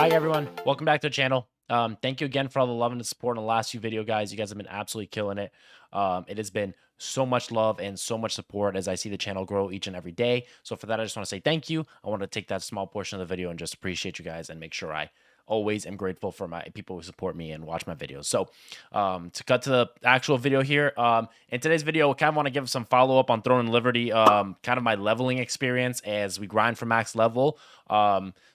Hi everyone, welcome back to the channel. Thank you again for all the love and the support in the last few video guys. You guys have been absolutely killing it. It has been so much love and so much support as I see the channel grow each and every day. So for that, I just want to say thank you. I want to take that small portion of the video and just appreciate you guys and make sure I always am grateful for my people who support me and watch my videos. So to cut to the actual video here, in today's video, I kind of want to give some follow up on Throne and Liberty, kind of my leveling experience as we grind for max level.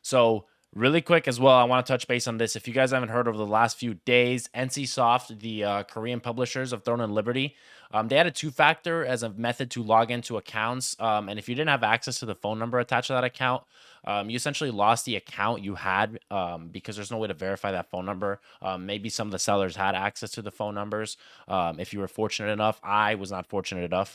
So really quick as well, I want to touch base on this. If you guys haven't heard over the last few days, NCSoft, the Korean publishers of Throne and Liberty, they had a two-factor as a method to log into accounts. And if you didn't have access to the phone number attached to that account, you essentially lost the account you had because there's no way to verify that phone number. Maybe some of the sellers had access to the phone numbers. If you were fortunate enough, I was not fortunate enough.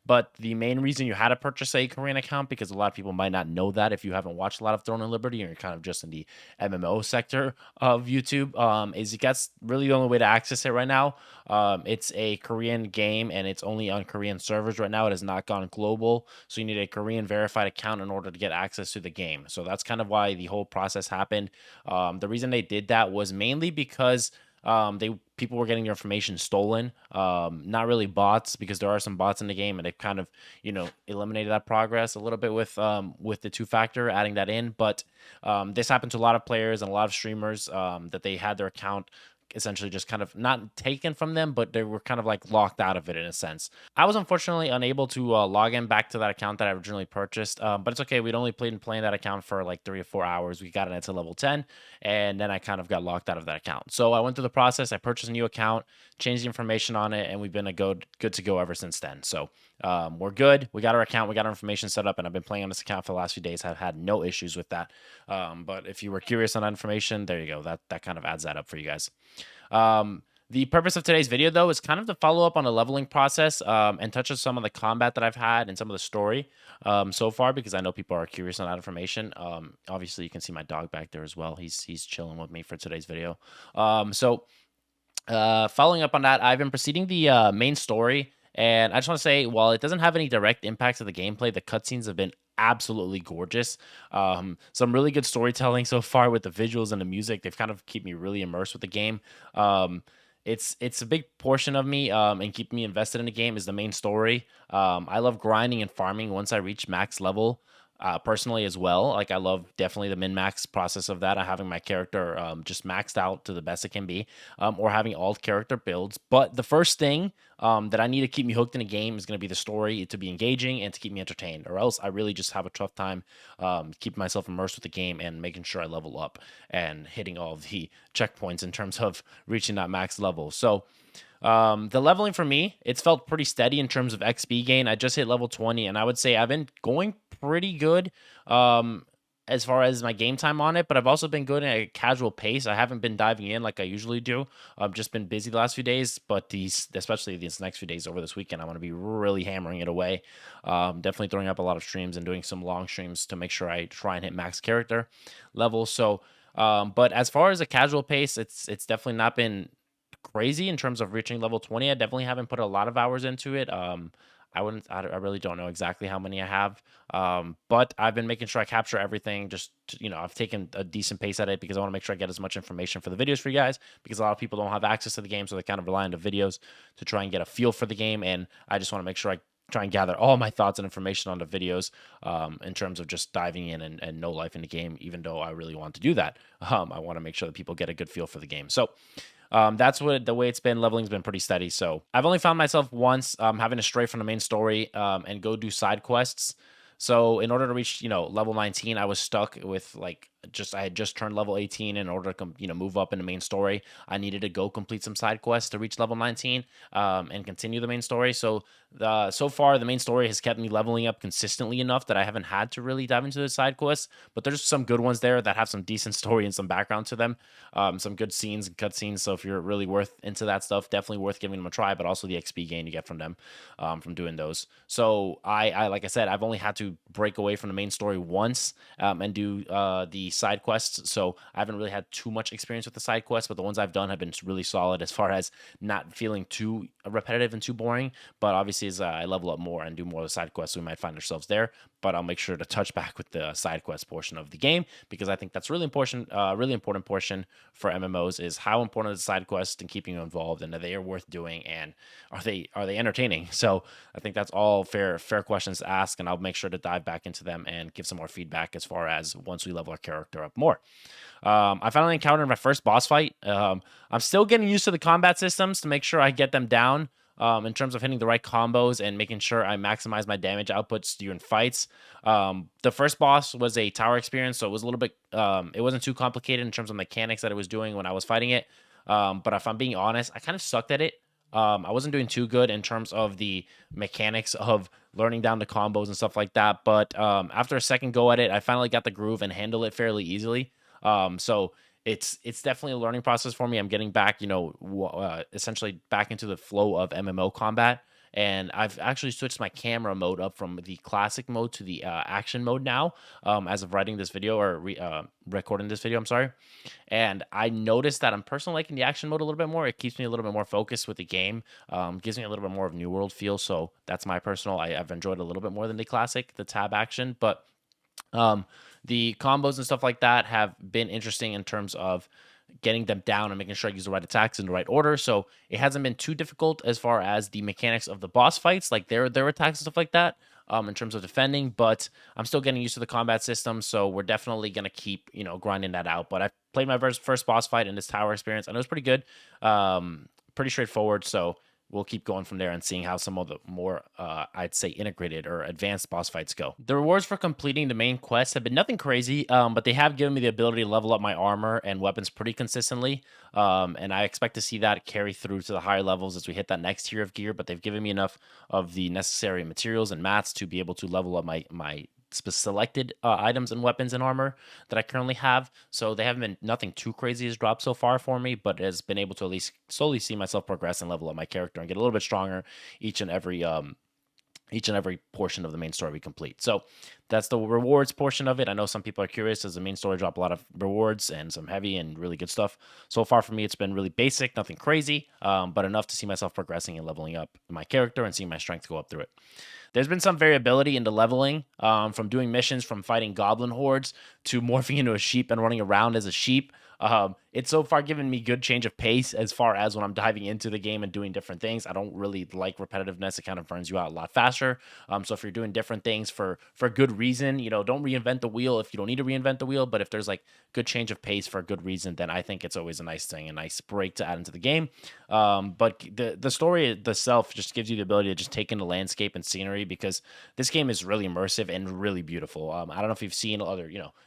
But the main reason you had to purchase a Korean account, because a lot of people might not know that if you haven't watched a lot of Throne and Liberty and you're kind of just in the MMO sector of YouTube, is that's really the only way to access it right now. It's a Korean game and it's only on Korean servers right now. It has not gone global. So you need a Korean verified account in order to get access to the game. So that's kind of why the whole process happened. The reason they did that was mainly because people were getting your information stolen, not really bots, because there are some bots in the game and they've kind of eliminated that progress a little bit with the two-factor, adding that in. But this happened to a lot of players and a lot of streamers, that they had their account essentially just kind of not taken from them, but they were kind of like locked out of it in a sense. I was unfortunately unable to log in back to that account that I originally purchased, but it's okay. We'd only played and playing that account for like 3 or 4 hours. We got it to level 10, and then I kind of got locked out of that account. So I went through the process. I purchased a new account, changed the information on it, and we've been good to go ever since then. So we're good. We got our account. We got our information set up, and I've been playing on this account for the last few days. I've had no issues with that. But if you were curious on that information, there you go. That kind of adds that up for you guys. The purpose of today's video, though, is kind of to follow up on the leveling process, and touch on some of the combat that I've had and some of the story so far, because I know people are curious on that information. Obviously, you can see my dog back there as well. He's chilling with me for today's video. Following up on that, I've been proceeding the main story, and I just want to say, while it doesn't have any direct impacts to the gameplay, the cutscenes have been absolutely gorgeous. Some really good storytelling so far with the visuals and the music. They've kind of keep me really immersed with the game. It's a big portion of me, and keep me invested in the game is the main story. I love grinding and farming once I reach max level. Personally as well, like I love definitely the min-max process of that, having my character just maxed out to the best it can be, or having all character builds. But the first thing that I need to keep me hooked in a game is going to be the story, to be engaging and to keep me entertained, or else I really just have a tough time keeping myself immersed with the game and making sure I level up and hitting all of the checkpoints in terms of reaching that max level. So the leveling for me, it's felt pretty steady in terms of XP gain. I just hit level 20, and I would say I've been going pretty good as far as my game time on it, but I've also been good at a casual pace. I haven't been diving in like I usually do. I've just been busy the last few days, but especially these next few days over this weekend, I want to be really hammering it away. Definitely throwing up a lot of streams and doing some long streams to make sure I try and hit max character level. So, but as far as a casual pace, it's definitely not been crazy in terms of reaching level 20. I definitely haven't put a lot of hours into it. I really don't know exactly how many I have. But I've been making sure I capture everything. I've taken a decent pace at it because I want to make sure I get as much information for the videos for you guys, because a lot of people don't have access to the game. So they kind of rely on the videos to try and get a feel for the game. And I just want to make sure I try and gather all my thoughts and information on the videos, in terms of just diving in and know life in the game, even though I really want to do that. I want to make sure that people get a good feel for the game. So that's the way it's been. Leveling's been pretty steady. So I've only found myself once having to stray from the main story and go do side quests. So in order to reach, level 19, I was stuck with I had just turned level 18. In order to move up in the main story, I needed to go complete some side quests to reach level 19 and continue the main story. So so far the main story has kept me leveling up consistently enough that I haven't had to really dive into the side quests. But there's some good ones there that have some decent story and some background to them, some good scenes and cutscenes. So if you're really into that stuff, definitely worth giving them a try. But also the XP gain you get from them, from doing those. So I like I said, I've only had to break away from the main story once and do the the side quests, so I haven't really had too much experience with the side quests, but the ones I've done have been really solid as far as not feeling too repetitive and too boring. But obviously, as I level up more and do more of the side quests, we might find ourselves there. But I'll make sure to touch back with the side quest portion of the game because I think that's really important. Really important portion for MMOs is how important is the side quest and keeping you involved, and are they worth doing, and are they entertaining? So I think that's all fair questions to ask, and I'll make sure to dive back into them and give some more feedback as far as once we level our character up more. I finally encountered my first boss fight. I'm still getting used to the combat systems to make sure I get them down in terms of hitting the right combos and making sure I maximize my damage outputs during fights. The first boss was a tower experience, so it was a little bit, it wasn't too complicated in terms of mechanics that it was doing when I was fighting it. But if I'm being honest, I kind of sucked at it. I wasn't doing too good in terms of the mechanics of learning down the combos and stuff like that. But after a second go at it, I finally got the groove and handle it fairly easily. So it's definitely a learning process for me. I'm getting back, essentially back into the flow of MMO combat. And I've actually switched my camera mode up from the classic mode to the action mode now, as of writing this video or recording this video. I'm sorry. And I noticed that I'm personally liking the action mode a little bit more. It keeps me a little bit more focused with the game, gives me a little bit more of New World feel. So that's my personal. I've enjoyed a little bit more than the classic, the tab action. But the combos and stuff like that have been interesting in terms of getting them down and making sure I use the right attacks in the right order. So it hasn't been too difficult as far as the mechanics of the boss fights, like their attacks and stuff like that, in terms of defending. But I'm still getting used to the combat system, so we're definitely gonna keep grinding that out. But I played my first boss fight in this tower experience, and it was pretty good, pretty straightforward. So we'll keep going from there and seeing how some of the more, I'd say, integrated or advanced boss fights go. The rewards for completing the main quests have been nothing crazy, but they have given me the ability to level up my armor and weapons pretty consistently. And I expect to see that carry through to the higher levels as we hit that next tier of gear. But they've given me enough of the necessary materials and mats to be able to level up my selected items and weapons and armor that I currently have. So they haven't been, nothing too crazy has dropped so far for me, but has been able to at least slowly see myself progress and level up my character and get a little bit stronger each and every portion of the main story we complete. So that's the rewards portion of it. I know some people are curious. Does the main story drop a lot of rewards and some heavy and really good stuff? So far for me, it's been really basic, nothing crazy, but enough to see myself progressing and leveling up my character and seeing my strength go up through it. There's been some variability in the leveling, from doing missions, from fighting goblin hordes to morphing into a sheep and running around as a sheep. It's so far given me good change of pace as far as when I'm diving into the game and doing different things. I don't really like repetitiveness. It kind of burns you out a lot faster. So if you're doing different things for good reason, don't reinvent the wheel if you don't need to reinvent the wheel. But if there's like good change of pace for a good reason, then I think it's always a nice thing, a nice break to add into the game. But the story itself just gives you the ability to just take in the landscape and scenery because this game is really immersive and really beautiful. I don't know if you've seen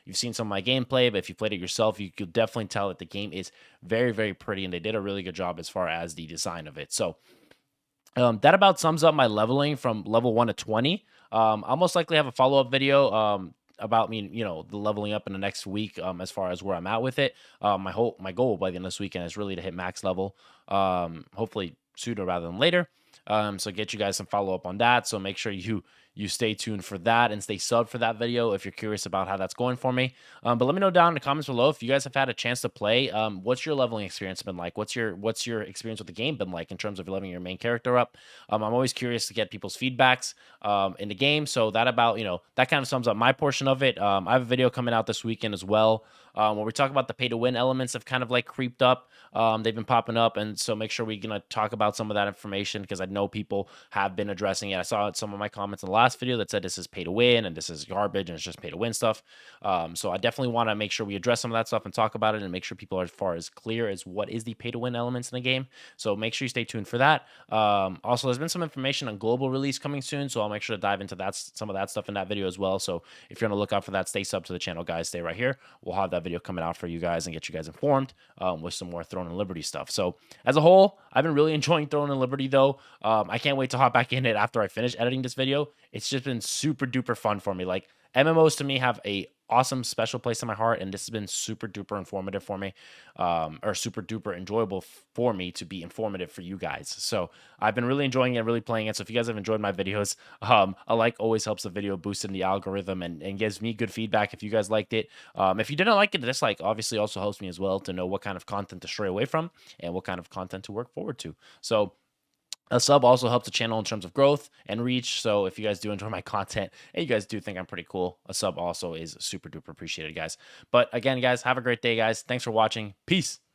you've seen some of my gameplay, but if you played it yourself, you could definitely tell that the game is very, very pretty, and they did a really good job as far as the design of it. So that about sums up my leveling from level 1 to 20. I'll most likely have a follow-up video about me, the leveling up in the next week, as far as where I'm at with it. My goal by the end of this weekend is really to hit max level, hopefully sooner rather than later. So get you guys some follow-up on that. So make sure you stay tuned for that and stay subbed for that video if you're curious about how that's going for me. But let me know down in the comments below if you guys have had a chance to play. What's your leveling experience been like? What's your experience with the game been like in terms of leveling your main character up? I'm always curious to get people's feedbacks in the game. So that about, that kind of sums up my portion of it. I have a video coming out this weekend as well, where we talk about the pay to win elements have kind of like creeped up. They've been popping up, and so make sure we're gonna talk about some of that information because I know people have been addressing it. I saw some of my comments in the last video that said this is pay to win and this is garbage and it's just pay to win stuff. So I definitely want to make sure we address some of that stuff and talk about it and make sure people are as far as clear as what is the pay to win elements in the game. So make sure you stay tuned for that. Also, there's been some information on global release coming soon, so I'll make sure to dive into some of that stuff in that video as well. So if you're on the lookout for that, stay sub to the channel, guys. Stay right here. We'll have that video coming out for you guys and get you guys informed with some more Throne and Liberty stuff. So as a whole, I've been really enjoying Throne and Liberty though. I can't wait to hop back in it after I finish editing this video. It's just been super duper fun for me. Like MMOs to me have a awesome special place in my heart, and this has been super duper informative for me, or super duper enjoyable for me to be informative for you guys. So I've been really enjoying it, really playing it. So if you guys have enjoyed my videos, a like always helps the video boost in the algorithm, and gives me good feedback if you guys liked it. If you didn't like it, a dislike obviously also helps me as well to know what kind of content to stray away from and what kind of content to work forward to. So a sub also helps the channel in terms of growth and reach. So if you guys do enjoy my content and you guys do think I'm pretty cool, a sub also is super duper appreciated, guys. But again, guys, have a great day, guys. Thanks for watching. Peace.